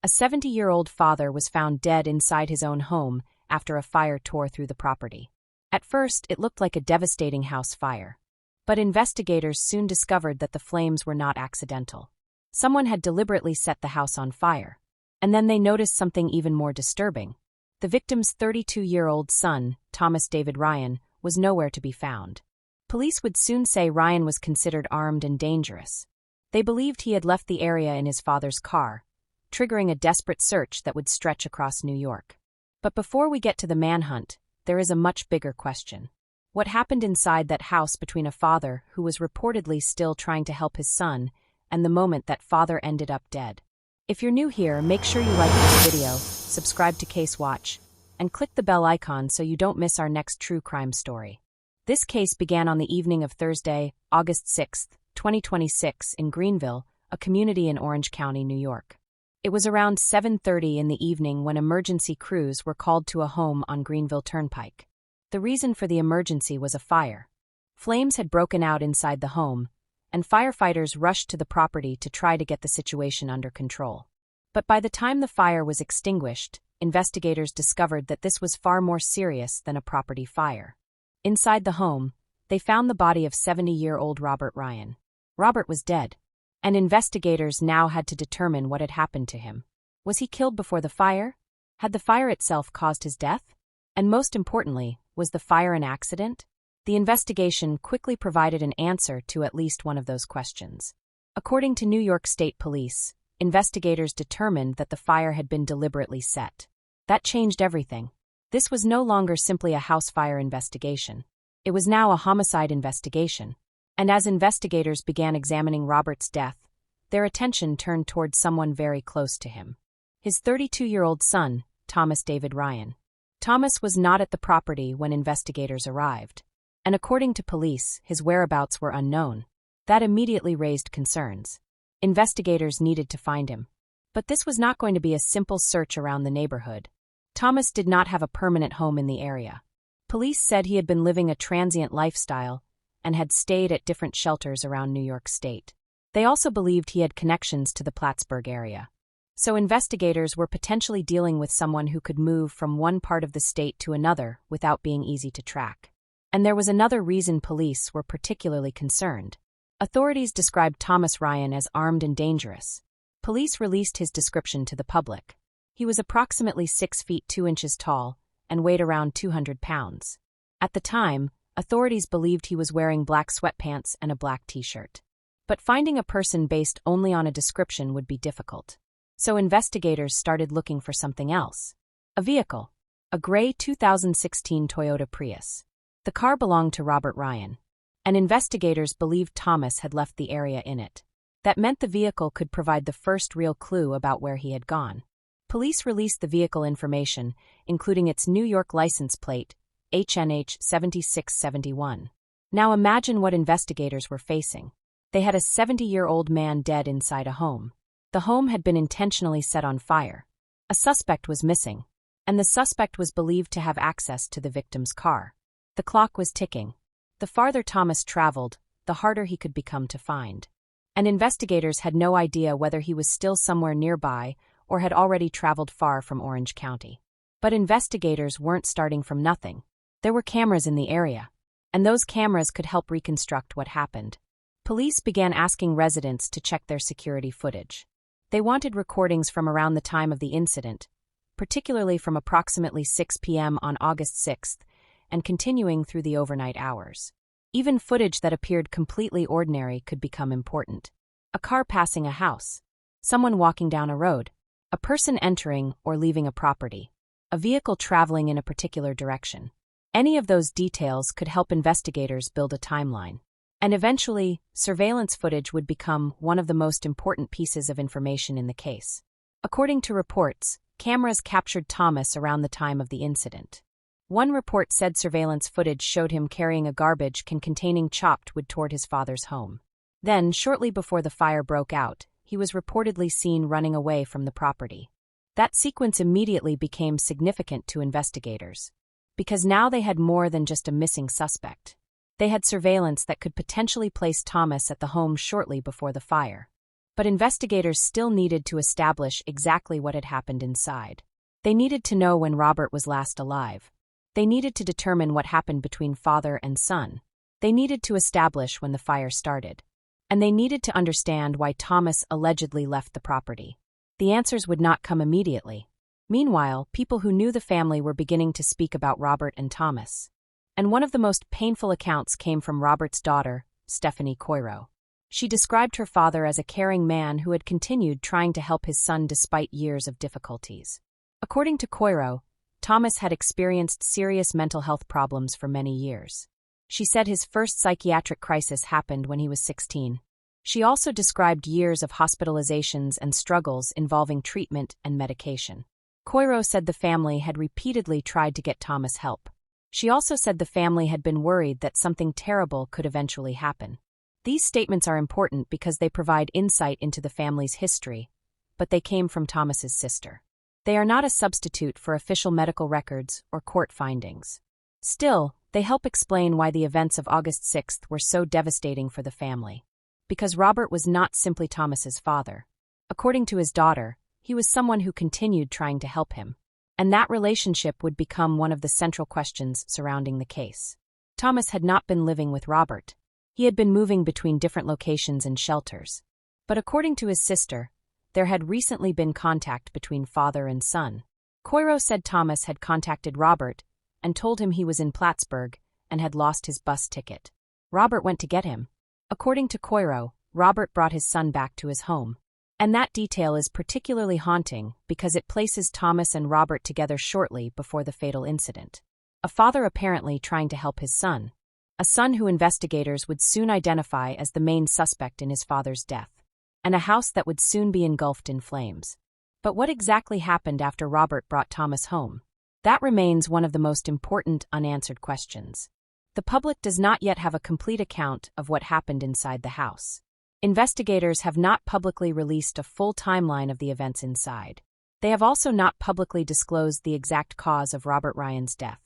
A 70-year-old father was found dead inside his own home after a fire tore through the property. At first, it looked like a devastating house fire. But investigators soon discovered that the flames were not accidental. Someone had deliberately set the house on fire. And then they noticed something even more disturbing. The victim's 32-year-old son, Thomas David Ryan, was nowhere to be found. Police would soon say Ryan was considered armed and dangerous. They believed he had left the area in his father's car, triggering a desperate search that would stretch across New York. But before we get to the manhunt, there is a much bigger question. What happened inside that house between a father who was reportedly still trying to help his son and the moment that father ended up dead? If you're new here, make sure you like this video, subscribe to Case Watch, and click the bell icon so you don't miss our next true crime story. This case began on the evening of Thursday, August 6, 2026, in Greenville, a community in Orange County, New York. It was around 7:30 in the evening when emergency crews were called to a home on Greenville Turnpike. The reason for the emergency was a fire. Flames had broken out inside the home, and firefighters rushed to the property to try to get the situation under control. But by the time the fire was extinguished, investigators discovered that this was far more serious than a property fire. Inside the home, they found the body of 70-year-old Robert Ryan. Robert was dead, and investigators now had to determine what had happened to him. Was he killed before the fire? Had the fire itself caused his death? And most importantly, was the fire an accident? The investigation quickly provided an answer to at least one of those questions. According to New York State Police, investigators determined that the fire had been deliberately set. That changed everything. This was no longer simply a house fire investigation. It was now a homicide investigation. And as investigators began examining Robert's death, their attention turned toward someone very close to him. His 32-year-old son, Thomas David Ryan. Thomas was not at the property when investigators arrived. And according to police, his whereabouts were unknown. That immediately raised concerns. Investigators needed to find him. But this was not going to be a simple search around the neighborhood. Thomas did not have a permanent home in the area. Police said he had been living a transient lifestyle and had stayed at different shelters around New York State. They also believed he had connections to the Plattsburgh area. So investigators were potentially dealing with someone who could move from one part of the state to another without being easy to track. And there was another reason police were particularly concerned. Authorities described Thomas Ryan as armed and dangerous. Police released his description to the public. He was approximately 6 feet 2 inches tall and weighed around 200 pounds. At the time, authorities believed he was wearing black sweatpants and a black t-shirt. But finding a person based only on a description would be difficult. So investigators started looking for something else. A vehicle. A gray 2016 Toyota Prius. The car belonged to Robert Ryan. And investigators believed Thomas had left the area in it. That meant the vehicle could provide the first real clue about where he had gone. Police released the vehicle information, including its New York license plate, HNH 7671. Now imagine what investigators were facing. They had a 70-year-old man dead inside a home. The home had been intentionally set on fire. A suspect was missing, and the suspect was believed to have access to the victim's car. The clock was ticking. The farther Thomas traveled, the harder he could become to find. And investigators had no idea whether he was still somewhere nearby or had already traveled far from Orange County. But investigators weren't starting from nothing. There were cameras in the area, and those cameras could help reconstruct what happened. Police began asking residents to check their security footage. They wanted recordings from around the time of the incident, particularly from approximately 6 p.m. on August 6th, and continuing through the overnight hours. Even footage that appeared completely ordinary could become important. A car passing a house, someone walking down a road, a person entering or leaving a property, a vehicle traveling in a particular direction. Any of those details could help investigators build a timeline. And eventually, surveillance footage would become one of the most important pieces of information in the case. According to reports, cameras captured Thomas around the time of the incident. One report said surveillance footage showed him carrying a garbage can containing chopped wood toward his father's home. Then, shortly before the fire broke out, he was reportedly seen running away from the property. That sequence immediately became significant to investigators, because now they had more than just a missing suspect. They had surveillance that could potentially place Thomas at the home shortly before the fire. But investigators still needed to establish exactly what had happened inside. They needed to know when Robert was last alive. They needed to determine what happened between father and son. They needed to establish when the fire started. And they needed to understand why Thomas allegedly left the property. The answers would not come immediately. Meanwhile, people who knew the family were beginning to speak about Robert and Thomas. And one of the most painful accounts came from Robert's daughter, Stephanie Coiro. She described her father as a caring man who had continued trying to help his son despite years of difficulties. According to Coiro, Thomas had experienced serious mental health problems for many years. She said his first psychiatric crisis happened when he was 16. She also described years of hospitalizations and struggles involving treatment and medication. Coiro said the family had repeatedly tried to get Thomas help. She also said the family had been worried that something terrible could eventually happen. These statements are important because they provide insight into the family's history, but they came from Thomas's sister. They are not a substitute for official medical records or court findings. Still, they help explain why the events of August 6th were so devastating for the family. Because Robert was not simply Thomas's father. According to his daughter, he was someone who continued trying to help him. And that relationship would become one of the central questions surrounding the case. Thomas had not been living with Robert. He had been moving between different locations and shelters. But according to his sister, there had recently been contact between father and son. Coiro said Thomas had contacted Robert and told him he was in Plattsburgh and had lost his bus ticket. Robert went to get him. According to Coiro, Robert brought his son back to his home. And that detail is particularly haunting because it places Thomas and Robert together shortly before the fatal incident. A father apparently trying to help his son. A son who investigators would soon identify as the main suspect in his father's death. And a house that would soon be engulfed in flames. But what exactly happened after Robert brought Thomas home? That remains one of the most important unanswered questions. The public does not yet have a complete account of what happened inside the house. Investigators have not publicly released a full timeline of the events inside. They have also not publicly disclosed the exact cause of Robert Ryan's death.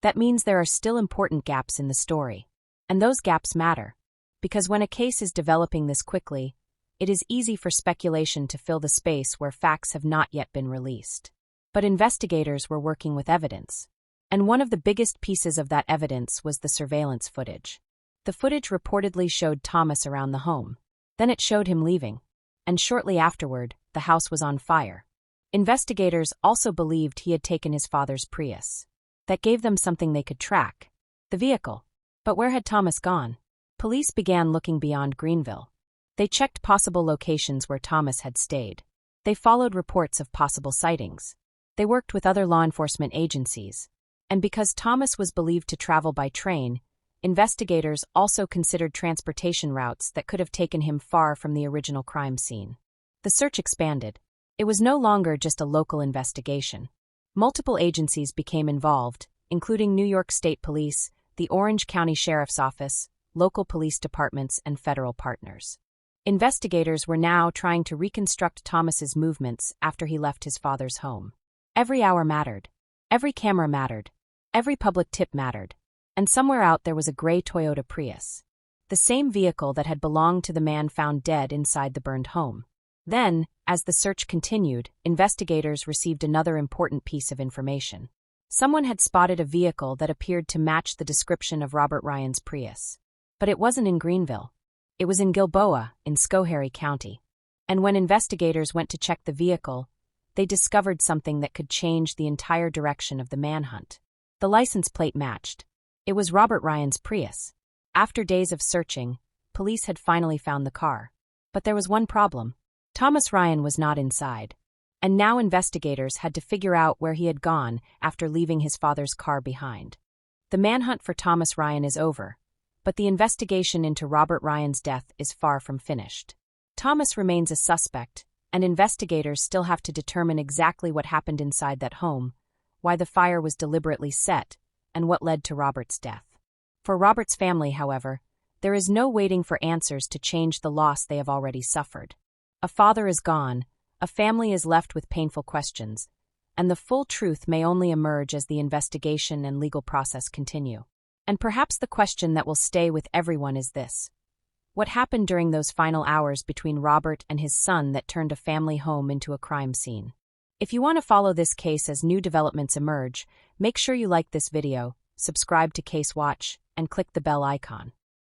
That means there are still important gaps in the story. And those gaps matter. Because when a case is developing this quickly, it is easy for speculation to fill the space where facts have not yet been released. But investigators were working with evidence. And one of the biggest pieces of that evidence was the surveillance footage. The footage reportedly showed Thomas around the home. Then it showed him leaving. And shortly afterward, the house was on fire. Investigators also believed he had taken his father's Prius. That gave them something they could track. The vehicle. But where had Thomas gone? Police began looking beyond Greenville. They checked possible locations where Thomas had stayed. They followed reports of possible sightings. They worked with other law enforcement agencies. And because Thomas was believed to travel by train, investigators also considered transportation routes that could have taken him far from the original crime scene. The search expanded. It was no longer just a local investigation. Multiple agencies became involved, including New York State Police, the Orange County Sheriff's Office, local police departments, and federal partners. Investigators were now trying to reconstruct Thomas's movements after he left his father's home. Every hour mattered. Every camera mattered. Every public tip mattered. And somewhere out there was a gray Toyota Prius. The same vehicle that had belonged to the man found dead inside the burned home. Then, as the search continued, investigators received another important piece of information. Someone had spotted a vehicle that appeared to match the description of Robert Ryan's Prius. But it wasn't in Greenville. It was in Gilboa, in Schoharie County. And when investigators went to check the vehicle, they discovered something that could change the entire direction of the manhunt. The license plate matched. It was Robert Ryan's Prius. After days of searching, police had finally found the car. But there was one problem. Thomas Ryan was not inside. And now investigators had to figure out where he had gone after leaving his father's car behind. The manhunt for Thomas Ryan is over, but the investigation into Robert Ryan's death is far from finished. Thomas remains a suspect, and investigators still have to determine exactly what happened inside that home, why the fire was deliberately set, and what led to Robert's death. For Robert's family, however, there is no waiting for answers to change the loss they have already suffered. A father is gone, a family is left with painful questions, and the full truth may only emerge as the investigation and legal process continue. And perhaps the question that will stay with everyone is this: What happened during those final hours between Robert and his son that turned a family home into a crime scene? If you want to follow this case as new developments emerge, make sure you like this video, subscribe to Case Watch, and click the bell icon.